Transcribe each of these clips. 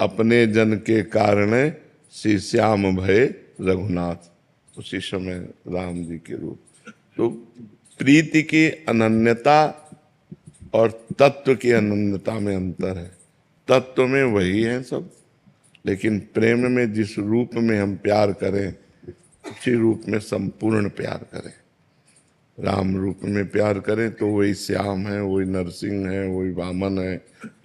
अपने जन के कारण श्री श्याम भय रघुनाथ। उसी समय राम जी के रूप। तो प्रीति की अनन्यता और तत्व की अनन्यता में अंतर है। तत्व में वही है सब, लेकिन प्रेम में जिस रूप में हम प्यार करें उसी रूप में संपूर्ण प्यार करें। राम रूप में प्यार करें तो वही श्याम है, वही नरसिंह है, वही वामन है,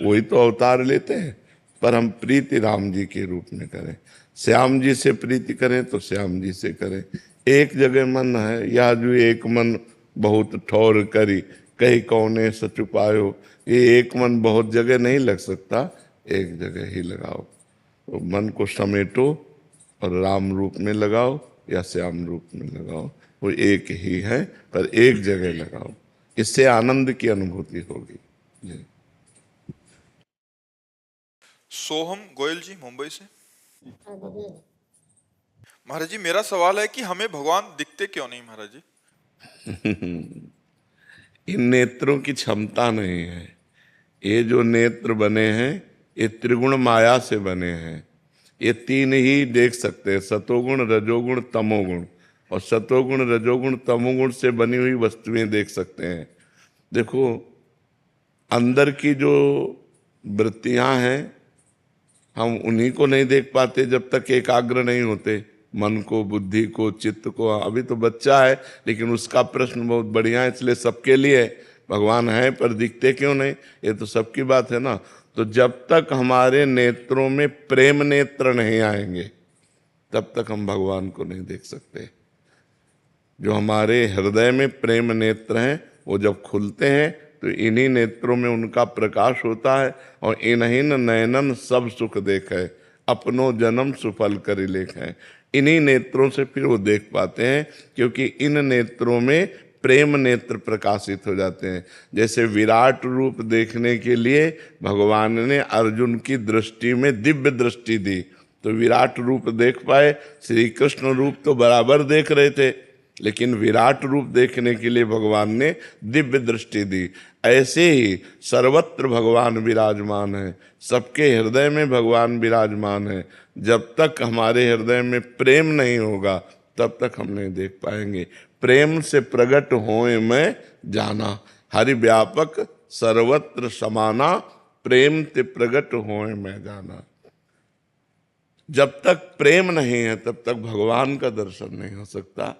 वही तो अवतार लेते हैं। पर हम प्रीति राम जी के रूप में करें। श्याम जी से प्रीति करें तो श्याम जी से करें। एक जगह मन है, या जो एक मन बहुत ठौर करी, कई कौने सच पायो। ये एक मन बहुत जगह नहीं लग सकता, एक जगह ही लगाओ। तो मन को समेटो और राम रूप में लगाओ या श्याम रूप में लगाओ, वो एक ही है, पर एक जगह लगाओ। इससे आनंद की अनुभूति होगी। जी। सोहम गोयल जी मुंबई से। महाराज जी मेरा सवाल है कि हमें भगवान दिखते क्यों नहीं महाराज जी? इन नेत्रों की क्षमता नहीं है। ये जो नेत्र बने हैं ये त्रिगुण माया से बने हैं। ये तीन ही देख सकते हैं, सतोगुण रजोगुण तमोगुण। और सतोगुण रजोगुण तमोगुण से बनी हुई वस्तुएं देख सकते हैं। देखो, अंदर की जो वृत्तियां हैं हम उन्हीं को नहीं देख पाते जब तक एकाग्र नहीं होते। मन को, बुद्धि को, चित्त को। अभी तो बच्चा है, लेकिन उसका प्रश्न बहुत बढ़िया है, इसलिए सबके लिए भगवान है पर दिखते क्यों नहीं, ये तो सबकी बात है ना। तो जब तक हमारे नेत्रों में प्रेम नेत्र नहीं आएंगे तब तक हम भगवान को नहीं देख सकते। जो हमारे हृदय में प्रेम नेत्र हैं वो जब खुलते हैं तो इन्हीं नेत्रों में उनका प्रकाश होता है। और इन्हीं नयनन सब सुख देखे, अपनों जन्म सुफल करि लेखे। इन्हीं नेत्रों से फिर वो देख पाते हैं, क्योंकि इन नेत्रों में प्रेम नेत्र प्रकाशित हो जाते हैं। जैसे विराट रूप देखने के लिए भगवान ने अर्जुन की दृष्टि में दिव्य दृष्टि दी, तो विराट रूप देख पाए। श्री कृष्ण रूप तो बराबर देख रहे थे, लेकिन विराट रूप देखने के लिए भगवान ने दिव्य दृष्टि दी। ऐसे ही सर्वत्र भगवान विराजमान है, सबके हृदय में भगवान विराजमान है। जब तक हमारे हृदय में प्रेम नहीं होगा तब तक हम नहीं देख पाएंगे। प्रेम से प्रकट होए मैं जाना, हरि व्यापक सर्वत्र समाना, प्रेम ते प्रकट होए मैं जाना। जब तक प्रेम नहीं है तब तक भगवान का दर्शन नहीं हो सकता।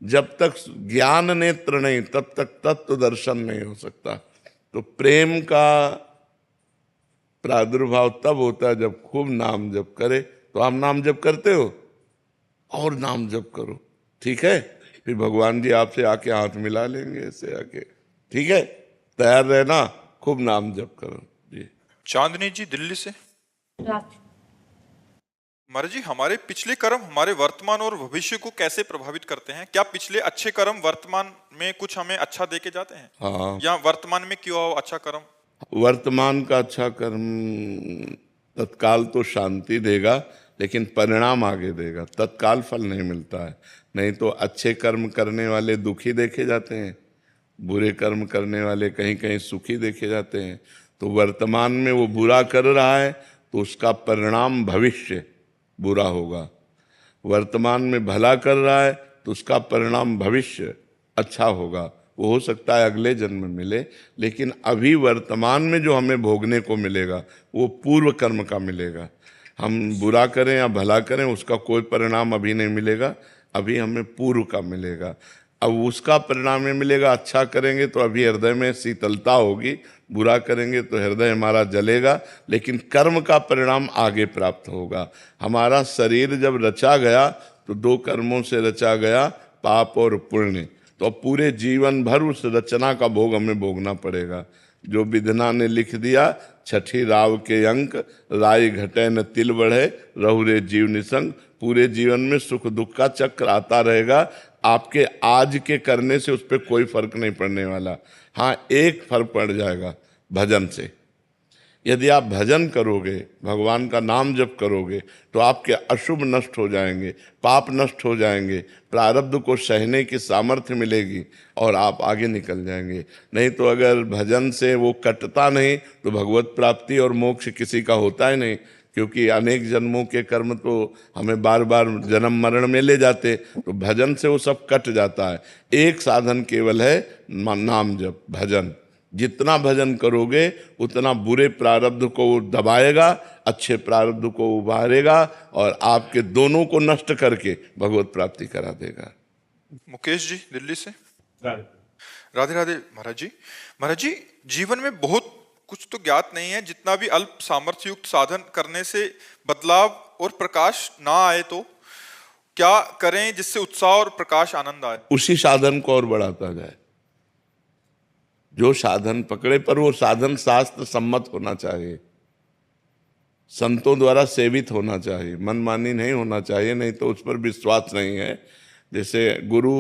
जब तक ज्ञान नेत्र नहीं तब तक तत्व दर्शन नहीं हो सकता। तो प्रेम का प्रादुर्भाव तब होता है जब खूब नाम जप करे। तो आप नाम जप करते हो, और नाम जप करो, ठीक है। फिर भगवान जी आपसे आके हाथ मिला लेंगे ऐसे आके, ठीक है। तैयार रहना, खूब नाम जप करो जी। चांदनी जी दिल्ली से। महाराज जी हमारे पिछले कर्म हमारे वर्तमान और भविष्य को कैसे प्रभावित करते हैं? क्या पिछले अच्छे कर्म वर्तमान में कुछ हमें अच्छा देके जाते हैं? हाँ, या वर्तमान में क्यों हो अच्छा कर्म? वर्तमान का अच्छा कर्म तत्काल तो शांति देगा, लेकिन परिणाम आगे देगा। तत्काल फल नहीं मिलता है। नहीं तो अच्छे कर्म करने वाले दुखी देखे जाते हैं, बुरे कर्म करने वाले कहीं कहीं सुखी देखे जाते हैं। तो वर्तमान में वो बुरा कर रहा है तो उसका परिणाम भविष्य बुरा होगा। वर्तमान में भला कर रहा है तो उसका परिणाम भविष्य अच्छा होगा। वो हो सकता है अगले जन्म में मिले, लेकिन अभी वर्तमान में जो हमें भोगने को मिलेगा वो पूर्व कर्म का मिलेगा। हम बुरा करें या भला करें उसका कोई परिणाम अभी नहीं मिलेगा, अभी हमें पूर्व का मिलेगा। अब उसका परिणाम ये मिलेगा, अच्छा करेंगे तो अभी हृदय में शीतलता होगी, बुरा करेंगे तो हृदय हमारा जलेगा, लेकिन कर्म का परिणाम आगे प्राप्त होगा। हमारा शरीर जब रचा गया तो दो कर्मों से रचा गया, पाप और पुण्य। तो पूरे जीवन भर उस रचना का भोग हमें भोगना पड़ेगा। जो विधना ने लिख दिया, छठी राव के अंक, राय घटे न तिल बढ़े, रहु रे जीव निसंग। पूरे जीवन में सुख दुख का चक्र आता रहेगा। आपके आज के करने से उस पर कोई फर्क नहीं पड़ने वाला। हाँ, एक फर्क पड़ जाएगा, भजन से। यदि आप भजन करोगे, भगवान का नाम जप करोगे, तो आपके अशुभ नष्ट हो जाएंगे, पाप नष्ट हो जाएंगे, प्रारब्ध को सहने की सामर्थ्य मिलेगी और आप आगे निकल जाएंगे। नहीं तो अगर भजन से वो कटता नहीं तो भगवत प्राप्ति और मोक्ष किसी का होता ही नहीं। क्योंकि अनेक जन्मों के कर्म तो हमें बार बार जन्म मरण में ले जाते, तो भजन से वो सब कट जाता है। एक साधन केवल है नाम जप, भजन। जितना भजन करोगे उतना बुरे प्रारब्ध को वो दबाएगा, अच्छे प्रारब्ध को उभारेगा और आपके दोनों को नष्ट करके भगवत प्राप्ति करा देगा। मुकेश जी दिल्ली से। राधे राधे महाराज जी। महाराज जी, जीवन में बहुत कुछ तो ज्ञात नहीं है, जितना भी अल्प सामर्थ्य युक्त साधन करने से बदलाव और प्रकाश ना आए तो क्या करें जिससे उत्साह और प्रकाश आनंद आए? उसी साधन को और बढ़ाता जाए। जो साधन पकड़े, पर वो साधन शास्त्र सम्मत होना चाहिए, संतों द्वारा सेवित होना चाहिए, मनमानी नहीं होना चाहिए, नहीं तो उस पर विश्वास नहीं है। जैसे गुरु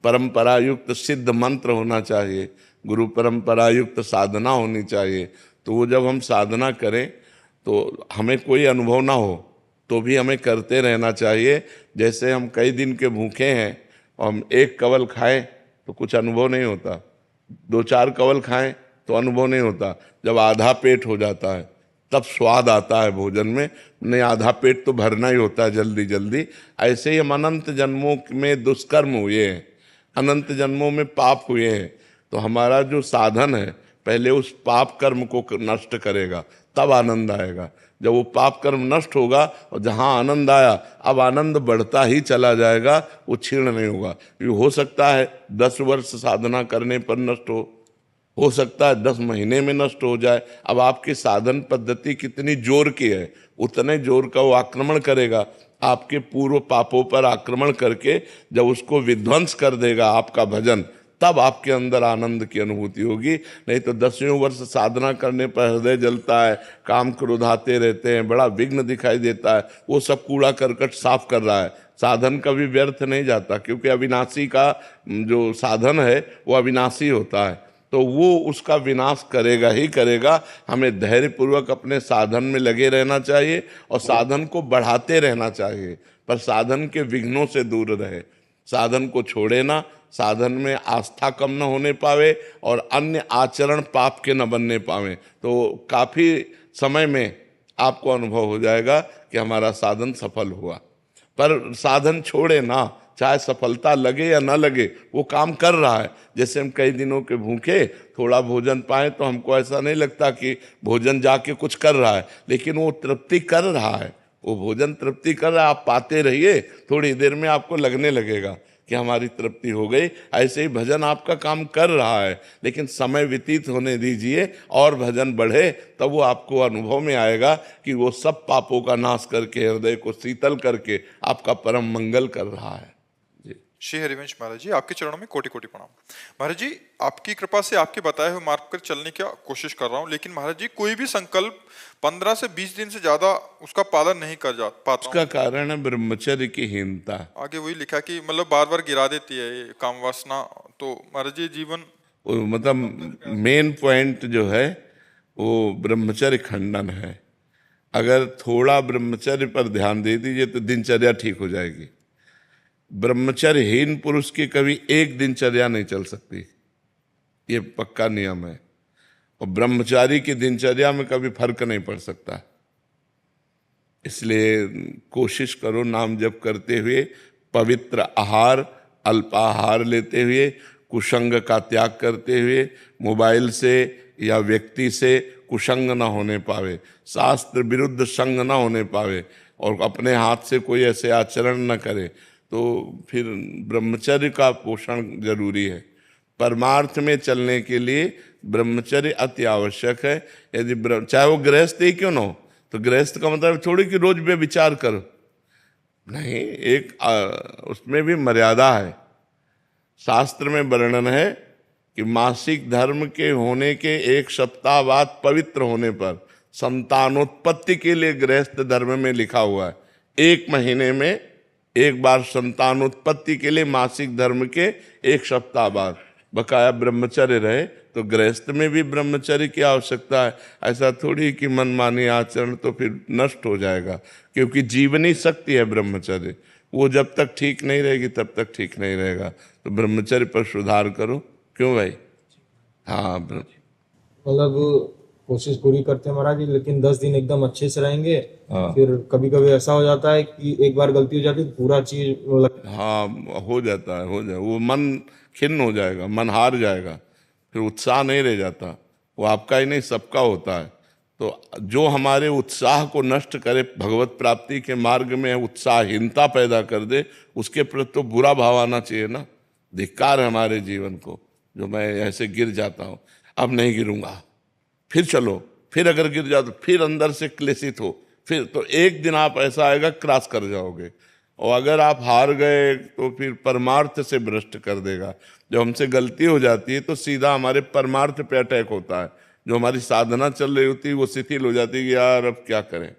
परंपरा युक्त सिद्ध मंत्र होना चाहिए, गुरु परंपरा युक्त साधना होनी चाहिए। तो वो जब हम साधना करें तो हमें कोई अनुभव ना हो तो भी हमें करते रहना चाहिए। जैसे हम कई दिन के भूखे हैं और हम एक कवल खाएं तो कुछ अनुभव नहीं होता, 2-4 कवल खाएं तो अनुभव नहीं होता। जब आधा पेट हो जाता है तब स्वाद आता है भोजन में, नहीं आधा पेट तो भरना ही होता है जल्दी जल्दी। ऐसे ही हम अनंत जन्मों में दुष्कर्म हुए हैं, अनंत जन्मों में पाप हुए हैं, तो हमारा जो साधन है पहले उस पाप कर्म को नष्ट करेगा, तब आनंद आएगा। जब वो पाप कर्म नष्ट होगा और जहाँ आनंद आया, अब आनंद बढ़ता ही चला जाएगा, वो क्षीण नहीं होगा। ये हो सकता है 10 वर्ष साधना करने पर नष्ट हो सकता है 10 महीने में नष्ट हो जाए। अब आपकी साधन पद्धति कितनी जोर की है, उतने जोर का वो आक्रमण करेगा, आपके पूर्व पापों पर आक्रमण करके जब उसको विध्वंस कर देगा आपका भजन, तब आपके अंदर आनंद की अनुभूति होगी। नहीं तो 10वें वर्ष साधना करने पर हृदय जलता है, काम क्रोध आते रहते हैं, बड़ा विघ्न दिखाई देता है, वो सब कूड़ा करकट साफ कर रहा है। साधन कभी व्यर्थ नहीं जाता, क्योंकि अविनाशी का जो साधन है वो अविनाशी होता है, तो वो उसका विनाश करेगा ही करेगा। हमें धैर्यपूर्वक अपने साधन में लगे रहना चाहिए और साधन को बढ़ाते रहना चाहिए, पर साधन के विघ्नों से दूर रहे, साधन को छोड़े ना, साधन में आस्था कम न होने पावे और अन्य आचरण पाप के न बनने पावे, तो काफ़ी समय में आपको अनुभव हो जाएगा कि हमारा साधन सफल हुआ। पर साधन छोड़े ना, चाहे सफलता लगे या ना लगे, वो काम कर रहा है। जैसे हम कई दिनों के भूखे थोड़ा भोजन पाए तो हमको ऐसा नहीं लगता कि भोजन जाके कुछ कर रहा है, लेकिन वो तृप्ति कर रहा है, वो भोजन तृप्ति कर रहा है। आप पाते रहिए, थोड़ी देर में आपको लगने लगेगा कि हमारी तृप्ति हो गई। ऐसे ही भजन आपका काम कर रहा है, लेकिन समय व्यतीत होने दीजिए और भजन बढ़े, तब वो आपको अनुभव में आएगा कि वो सब पापों का नाश करके हृदय को शीतल करके आपका परम मंगल कर रहा है। श्री हरिवंश महाराज जी, आपके चरणों में कोटि कोटि प्रणाम। महाराज जी, आपकी कृपा से आपके बताए हुए मार्ग पर चलने की कोशिश कर रहा हूँ, लेकिन महाराज जी कोई भी संकल्प 15 से 20 दिन से ज्यादा उसका पालन नहीं कर पाता। उसका कारण है ब्रह्मचर्य की हीनता। आगे वही लिखा कि मतलब बार बार गिरा देती है ये काम वासना। तो महाराज जी जीवन मतलब मेन पॉइंट जो है वो ब्रह्मचर्य खंडन है। अगर थोड़ा ब्रह्मचर्य पर ध्यान दे दीजिए तो दिनचर्या ठीक हो जाएगी। ब्रह्मचर्यहीन पुरुष की कभी एक दिनचर्या नहीं चल सकती, ये पक्का नियम है। और ब्रह्मचारी की दिनचर्या में कभी फर्क नहीं पड़ सकता। इसलिए कोशिश करो नाम जप करते हुए, पवित्र आहार अल्पाहार लेते हुए, कुसंग का त्याग करते हुए, मोबाइल से या व्यक्ति से कुसंग न होने पावे, शास्त्र विरुद्ध संग न होने पावे और अपने हाथ से कोई ऐसे आचरण न करे, तो फिर ब्रह्मचर्य का पोषण जरूरी है। परमार्थ में चलने के लिए ब्रह्मचर्य अति आवश्यक है। यदि चाहे वो गृहस्थ ही क्यों ना हो, तो गृहस्थ का मतलब थोड़ी कि रोज व्यभिचार करो, नहीं, एक उसमें भी मर्यादा है। शास्त्र में वर्णन है कि मासिक धर्म के होने के 1 सप्ताह बाद पवित्र होने पर संतानोत्पत्ति के लिए गृहस्थ धर्म में लिखा हुआ है 1 महीने में एक बार संतानोत्पत्ति के लिए मासिक धर्म के 1 सप्ताह बाद बकाया ब्रह्मचर्य रहे। तो गृहस्थ में भी ब्रह्मचर्य की आवश्यकता है। ऐसा थोड़ी कि मनमानी आचरण तो फिर नष्ट हो जाएगा, क्योंकि जीवनी शक्ति है ब्रह्मचर्य, वो जब तक ठीक नहीं रहेगी तब तक ठीक नहीं रहेगा। तो ब्रह्मचर्य पर सुधार करो। क्यों भाई? हाँ, मतलब कोशिश पूरी करते हैं महाराज जी, लेकिन 10 दिन एकदम अच्छे से रहेंगे। हाँ। फिर कभी कभी ऐसा हो जाता है कि एक बार गलती हो जाती है तो पूरा चीज हाँ, हो जाता है, हो जाए, वो मन खिन्न हो जाएगा, मन हार जाएगा, फिर उत्साह नहीं रह जाता। वो आपका ही नहीं, सबका होता है। तो जो हमारे उत्साह को नष्ट करे, भगवत प्राप्ति के मार्ग में उत्साहहीनता पैदा कर दे, उसके प्रति तो बुरा भाव आना चाहिए ना। धिक्कार है हमारे जीवन को, जो मैं ऐसे गिर जाता हूँ, अब नहीं गिरूंगा, फिर चलो, फिर अगर गिर जाओ तो फिर अंदर से क्लेशित हो, फिर तो एक दिन आप ऐसा आएगा क्रॉस कर जाओगे। और अगर आप हार गए तो फिर परमार्थ से भ्रष्ट कर देगा। जब हमसे गलती हो जाती है तो सीधा हमारे परमार्थ पे अटैक होता है। जो हमारी साधना चल रही होती है वो शिथिल हो जाती है कि यार अब क्या करें,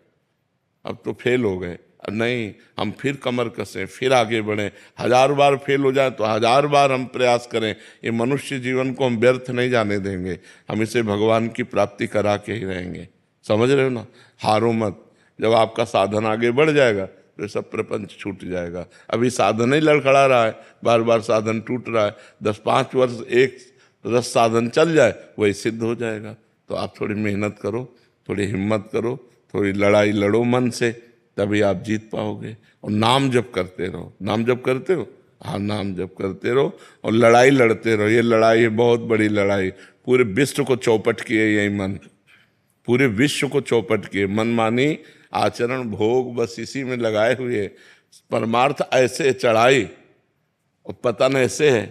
अब तो फेल हो गए। अब नहीं, हम फिर कमर कसें, फिर आगे बढ़ें। 1000 बार फेल हो जाए तो 1000 बार हम प्रयास करें। ये मनुष्य जीवन को हम व्यर्थ नहीं जाने देंगे, हम इसे भगवान की प्राप्ति करा के ही रहेंगे। समझ रहे हो ना? हारो मत। जब आपका साधन आगे बढ़ जाएगा तो ये सब प्रपंच छूट जाएगा। अभी साधन ही लड़खड़ा रहा है, बार बार साधन टूट रहा है। 10-5 वर्ष एक रस साधन चल जाए, वही सिद्ध हो जाएगा। तो आप थोड़ी मेहनत करो, थोड़ी हिम्मत करो, थोड़ी लड़ाई लड़ो मन से, तभी आप जीत पाओगे। और नाम जप करते रहो। नाम जप करते हो? हाँ, नाम जप करते रहो और लड़ाई लड़ते रहो। ये लड़ाई है बहुत बड़ी लड़ाई, पूरे विश्व को चौपट किए यही मन, पूरे विश्व को चौपट किए। मनमानी आचरण भोग बस इसी में लगाए हुए। परमार्थ ऐसे चढ़ाई और पतन ऐसे है।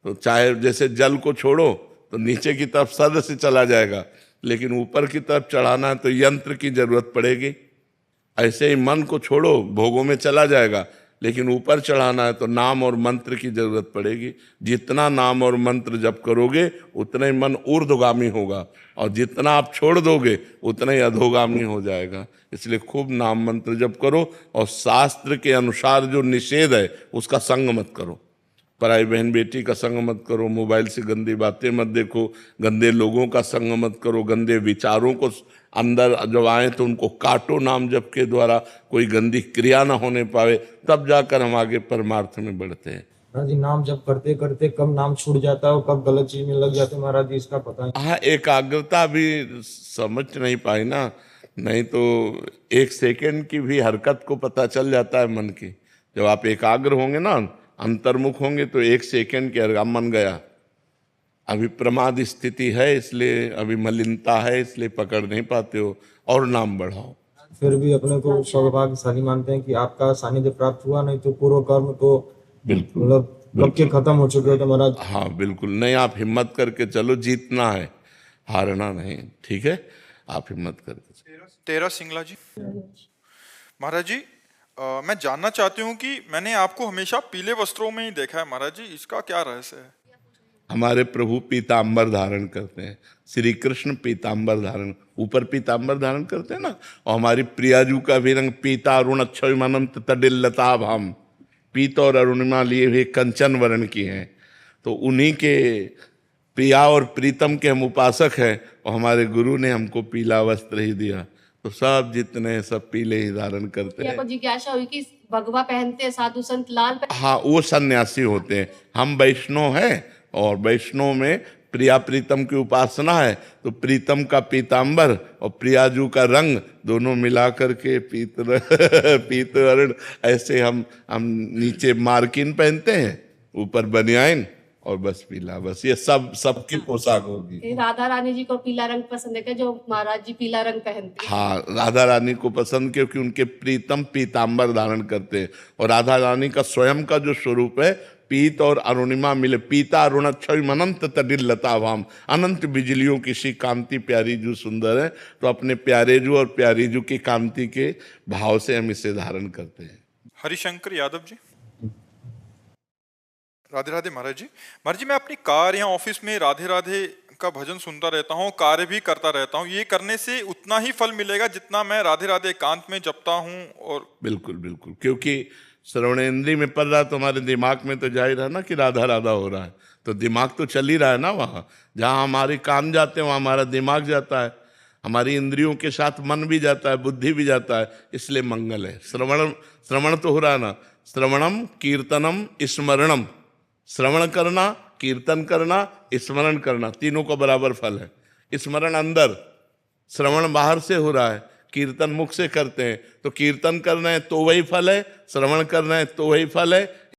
तो चाहे जैसे जल को छोड़ो तो नीचे की तरफ सद से चला जाएगा, लेकिन ऊपर की तरफ चढ़ाना है तो यंत्र की जरूरत पड़ेगी। ऐसे ही मन को छोड़ो, भोगों में चला जाएगा, लेकिन ऊपर चढ़ाना है तो नाम और मंत्र की जरूरत पड़ेगी। जितना नाम और मंत्र जप करोगे उतना ही मन ऊर्ध्वगामी होगा, और जितना आप छोड़ दोगे उतना ही अधोगामी हो जाएगा। इसलिए खूब नाम मंत्र जप करो, और शास्त्र के अनुसार जो निषेध है उसका संग मत करो। पराई बहन बेटी का संग मत करो, मोबाइल से गंदी बातें मत देखो, गंदे लोगों का संग मत करो, गंदे विचारों को अंदर जब आए तो उनको काटो नाम जप के द्वारा, कोई गंदी क्रिया ना होने पावे, तब जाकर हम आगे परमार्थ में बढ़ते हैं। महाराज जी नाम जप करते करते कब नाम छूट जाता है और कब गलत चीज में लग जाते हैं महाराज जी, इसका पता नहीं। हाँ, एकाग्रता भी समझ नहीं पाई ना, नहीं तो 1 सेकंड की भी हरकत को पता चल जाता है मन की। जब आप एकाग्र होंगे ना, अंतर्मुख होंगे, तो 1 सेकंड के हरकत मन गया। अभी प्रमाद स्थिति है, इसलिए अभी मलिनता है, इसलिए पकड़ नहीं पाते हो, और नाम बढ़ाओ। फिर भी अपने को सौभाग्यशाली मानते हैं कि आपका सानिध्य प्राप्त हुआ, नहीं तो पूर्व कर्म तो बिल्कुल, मतलब कब के खत्म हो चुके होते महाराज। हाँ बिल्कुल। नहीं, आप हिम्मत करके चलो, जीतना है, हारना नहीं। ठीक है, आप हिम्मत करके चलो। तेरा सिंगला जी। महाराज जी, मैं जानना चाहती हूँ कि मैंने आपको हमेशा पीले वस्त्रों में ही देखा है महाराज जी, इसका क्या रहस्य है? हमारे प्रभु पीतांबर धारण करते हैं। श्री कृष्ण पीतांबर धारण, ऊपर पीतांबर धारण करते हैं ना। और हमारी प्रियाजू का भी रंग पीता अरुण अक्षयमानंत तडिल्लताभ, हम पीत और अरुणिमा लिए हुए कंचन वर्ण की हैं। तो उन्हीं के प्रिया और प्रीतम के हम उपासक हैं, और हमारे गुरु ने हमको पीला वस्त्र ही दिया। तो सब जितने हैं सब पीले ही धारण करते हैं। को जिज्ञासा हुई कि भगवा पहनते हैं साधु संत लाल हाँ, वो सन्यासी होते हैं। हम वैष्णव हैं, और वैष्णव में प्रिया प्रीतम की उपासना है, तो प्रीतम का पीतांबर और प्रियाजू का रंग दोनों मिला करके पीत वर्ण, ऐसे हम नीचे मार्किन पहनते हैं, ऊपर बनियाइन, और बस पीला, बस ये सबकी पोशाक होगी। राधा रानी जी को पीला रंग पसंद है क्या, जो महाराज जी पीला रंग पहनते हैं? हाँ, राधा रानी को पसंद, क्योंकि उनके प्रीतम पीतांबर धारण करते हैं। और राधा रानी का स्वयं का जो स्वरूप है, पीत और अरुणिमा मिले, पीता अरुण अक्षय अनंत तडिल्लता भाम, अनंत बिजलियों की सी कांति प्यारी जू सुंदर है। तो अपने प्यारे जू और प्यारी जू की कांति के भाव से हम इसे धारण करते हैं। हरिशंकर यादव जी। राधे राधे महाराज जी। महाराज जी, मैं अपनी कार या ऑफिस में राधे राधे का भजन सुनता रहता हूँ, कार्य भी करता रहता हूँ। ये करने से उतना ही फल मिलेगा जितना मैं राधे राधे एकांत में जपता हूँ? और बिल्कुल बिल्कुल, क्योंकि श्रवणेंद्रिय में पड़ रहा, तो हमारे दिमाग में तो जाहिर है ना कि राधा राधा हो रहा है, तो दिमाग तो चल ही रहा है ना। वहाँ जहाँ हमारे कान जाते हैं वहाँ हमारा दिमाग जाता है, हमारी इंद्रियों के साथ मन भी जाता है, बुद्धि भी जाता है, इसलिए मंगल है। श्रवण तो हो रहा है ना, श्रवणम कीर्तनम स्मरणम, श्रवण करना, कीर्तन करना, स्मरण करना, तीनों का बराबर फल है। स्मरण अंदर श्रवण बाहर से हो रहा है, कीर्तन मुख से करते हैं, तो कीर्तन करना है तो वही फल है, श्रवण करना है तो वही फल है,